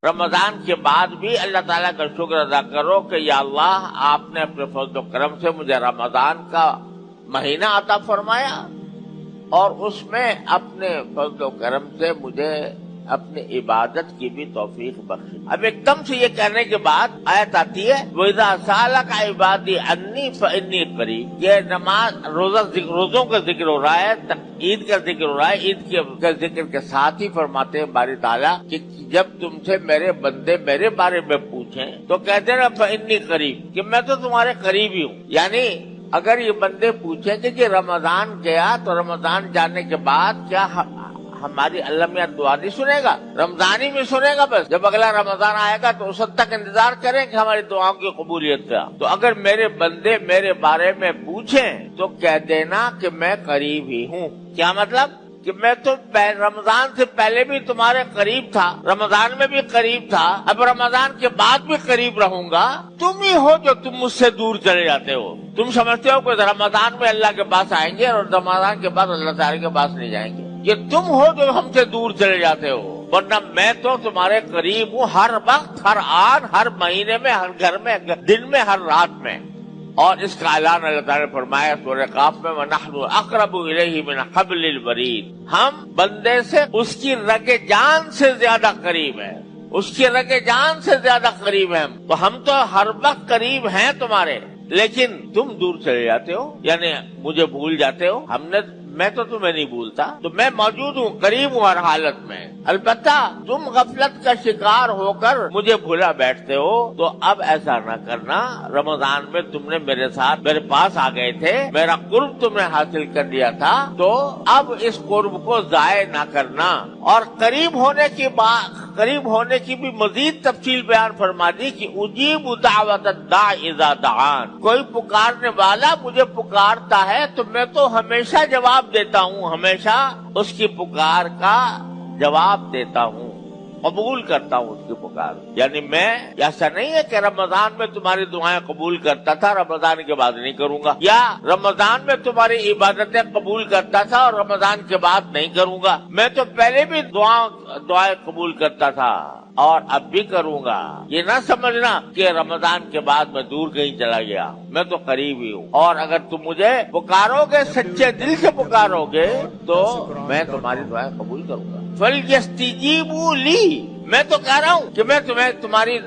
رمضان کے بعد بھی اللہ تعالیٰ کا شکر ادا کرو کہ یا اللہ آپ نے اپنے فضل و کرم سے مجھے رمضان کا مہینہ عطا فرمایا اور اس میں اپنے فضل و کرم سے مجھے اپنی عبادت کی بھی توفیق بخشی۔ اب ایک دم سے یہ کہنے کے بعد آیت آتی ہے وَإِذَا سَأَلَكَ عِبَادِي عَنِّي فَإِنِّي قَرِيبٌ۔ یہ نماز روزوں کا ذکر ہو رہا ہے، عید کا ذکر ہو رہا ہے۔ عید کے ذکر کے ساتھ ہی فرماتے ہیں باری تعالیٰ کہ جب تم سے میرے بندے میرے بارے میں پوچھیں تو کہتے ہیں فَإِنِّي قَرِيبٌ، کہ میں تو تمہارے قریب ہی ہوں۔ یعنی اگر یہ بندے پوچھیں کہ رمضان گیا تو رمضان جانے کے بعد کیا ہماری اللہ میاں دعا نہیں سنے گا؟ رمضان ہی میں سنے گا بس، جب اگلا رمضان آئے گا تو اس وقت تک انتظار کریں کہ ہماری دعاؤں کی قبولیت کا۔ تو اگر میرے بندے میرے بارے میں پوچھیں تو کہہ دینا کہ میں قریب ہی ہوں۔ کیا مطلب؟ کہ میں تو رمضان سے پہلے بھی تمہارے قریب تھا، رمضان میں بھی قریب تھا، اب رمضان کے بعد بھی قریب رہوں گا۔ تم ہی ہو جو تم مجھ سے دور چلے جاتے ہو۔ تم سمجھتے ہو کہ رمضان میں اللہ کے پاس آئیں گے اور رمضان کے بعد اللہ تعالیٰ کے پاس نہیں جائیں گے۔ یہ تم ہو جو ہم سے دور چلے جاتے ہو، ورنہ میں تو تمہارے قریب ہوں ہر وقت، ہر آن، ہر مہینے میں، ہر گھر میں، دن میں، ہر رات میں۔ اور اس کا اعلان اللہ تعالیٰ نے فرمایا سورہ قاف میں وَنَحْنُ أَقْرَبُ إِلَيْهِ مِنْ حَبْلِ الْوَرِيدِ، ہم بندے سے اس کی رگ جان سے زیادہ قریب ہیں، اس کی رگ جان سے زیادہ قریب ہیں۔ تو ہم تو ہر وقت قریب ہیں تمہارے، لیکن تم دور چلے جاتے ہو، یعنی مجھے بھول جاتے ہو۔ میں تو تمہیں نہیں بھولتا، تو میں موجود ہوں، قریب ہوں ہر حالت میں۔ البتہ تم غفلت کا شکار ہو کر مجھے بھولا بیٹھتے ہو، تو اب ایسا نہ کرنا۔ رمضان میں تم نے میرے ساتھ میرے پاس آ گئے تھے، میرا قرب تم نے حاصل کر لیا تھا، تو اب اس قرب کو ضائع نہ کرنا۔ اور قریب ہونے کی بھی مزید تفصیل بیان فرما دی کہ اجیب دعوت الداع اذا دعان، کوئی پکارنے والا مجھے پکارتا ہے تو میں تو ہمیشہ جواب دیتا ہوں، ہمیشہ اس کی پکار کا جواب دیتا ہوں، قبول کرتا ہوں اس کی پکار۔ یعنی میں ایسا نہیں ہے کہ رمضان میں تمہاری دعائیں قبول کرتا تھا، رمضان کے بعد نہیں کروں گا، یا رمضان میں تمہاری عبادتیں قبول کرتا تھا اور رمضان کے بعد نہیں کروں گا۔ میں تو پہلے بھی دعائیں قبول کرتا تھا اور اب بھی کروں گا۔ یہ نہ سمجھنا کہ رمضان کے بعد میں دور کہیں چلا گیا، میں تو قریب ہی ہوں، اور اگر تم مجھے پکارو گے، سچے دل سے پکارو گے، تو میں تمہاری دعائیں قبول کروں گا۔ فَلْيَسْتَجِيبُوا لِي، میں تو کہہ رہا ہوں کہ میں تمہاری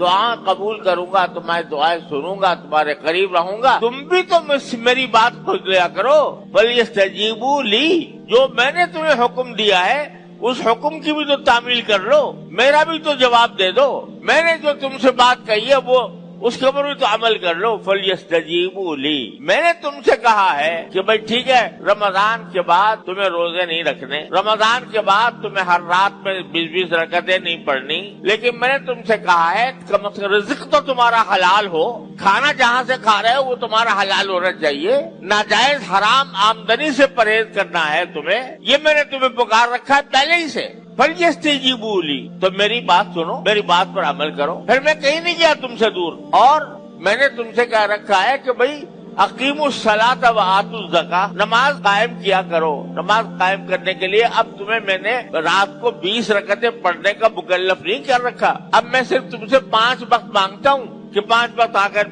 دعا قبول کروں گا، تمہاری دعائیں سنوں گا، تمہارے قریب رہوں گا۔ تم بھی تو میری بات سن لیا کرو۔ فَلْيَسْتَجِيبُوا لِي، جو میں نے تمہیں حکم دیا ہے اس حکم کی بھی تو تعمیل کر لو، میرا بھی تو جواب دے دو۔ میں نے جو تم سے بات کہی ہے وہ اس کے اوپر بھی تو عمل کر لو۔ فَلْيَسْتَجِيبُوا لِي، میں نے تم سے کہا ہے کہ بھائی ٹھیک ہے، رمضان کے بعد تمہیں روزے نہیں رکھنے، رمضان کے بعد تمہیں ہر رات میں 20 رکعتیں نہیں پڑھنی، لیکن میں نے تم سے کہا ہے کم از کم رزق تو تمہارا حلال ہو، کھانا جہاں سے کھا رہے ہو وہ تمہارا حلال ہونا چاہیے، ناجائز حرام آمدنی سے پرہیز کرنا ہے تمہیں، یہ میں نے تمہیں پکار رکھا ہے پہلے ہی سے۔ فَلْيَسْتَجِيبُوا لِي، تو میری بات سنو، میری بات پر عمل کرو۔ پھر میں کہیں نہیں گیا تم سے دور، اور میں نے تم سے کہہ رکھا ہے کہ بھئی اقیموا الصلاۃ وآتوا الزکاۃ، نماز قائم کیا کرو۔ نماز قائم کرنے کے لیے اب تمہیں میں نے رات کو 20 رکعتیں پڑھنے کا مکلف نہیں کر رکھا، اب میں صرف تم سے 5 وقت مانگتا ہوں کہ 5 وقت آ کر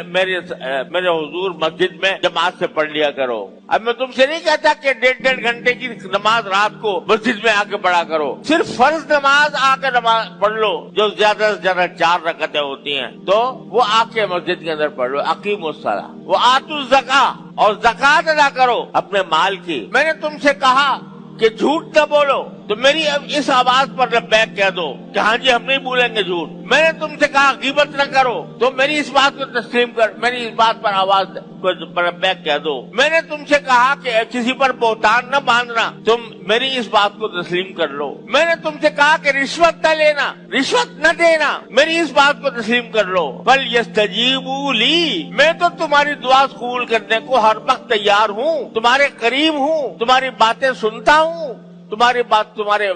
میرے حضور مسجد میں جماعت سے پڑھ لیا کرو۔ اب میں تم سے نہیں کہتا کہ 1.5 گھنٹے کی نماز رات کو مسجد میں آ کے پڑھا کرو، صرف فرض نماز آ کے نماز پڑھ لو جو زیادہ سے زیادہ 4 رکعتیں ہوتی ہیں، تو وہ آ کے مسجد کے اندر پڑھ لو۔ اقیموا الصلاۃ وآتوا الزکاۃ، اور زکات ادا کرو اپنے مال کی۔ میں نے تم سے کہا کہ جھوٹ نہ بولو، تو میری اب اس آواز پر لبیک کہہ دو کہ ہاں جی ہم نہیں بولیں گے جھوٹ۔ میں نے تم سے کہا غیبت نہ کرو، تو میری اس بات کو تسلیم کر، میری اس بات پر آواز پر لبیک کہہ دو۔ میں نے تم سے کہا کہ کسی پر بہتان نہ باندھنا، تم میری اس بات کو تسلیم کر لو۔ میں نے تم سے کہا کہ رشوت نہ لینا، رشوت نہ دینا، میری اس بات کو تسلیم کر لو۔ فَلْيَسْتَجِيبُوا لِي، میں تو تمہاری دعا قبول کرنے کو ہر وقت تیار ہوں، تمہارے قریب ہوں، تمہاری باتیں سنتا ہوں، تمہاری بات، تمہارے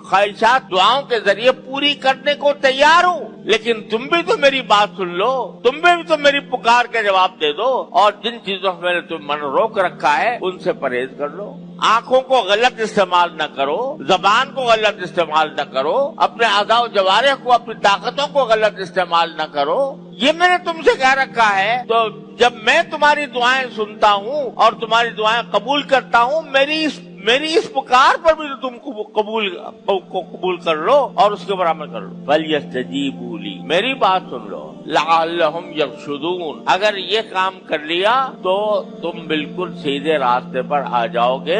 خواہشات دعاؤں کے ذریعے پوری کرنے کو تیار ہوں، لیکن تم بھی تو میری بات سن لو، تم بھی تو میری پکار کے جواب دے دو، اور جن چیزوں میں نے تم من روک رکھا ہے ان سے پرہیز کر لو۔ آنکھوں کو غلط استعمال نہ کرو، زبان کو غلط استعمال نہ کرو، اپنے اعضاء و جوارح کو، اپنی طاقتوں کو غلط استعمال نہ کرو، یہ میں نے تم سے کہہ رکھا ہے۔ تو جب میں تمہاری دعائیں سنتا ہوں اور تمہاری دعائیں قبول کرتا ہوں، میری اس پکار پر بھی تم قبول کر لو اور اس کے اوپر عمل کر لو۔ فَلْيَسْتَجِيبُوا لِي، میری بات سن لو، لَعَلَّهُمْ يَرْشُدُونَ، اگر یہ کام کر لیا تو تم بالکل سیدھے راستے پر آ جاؤ گے۔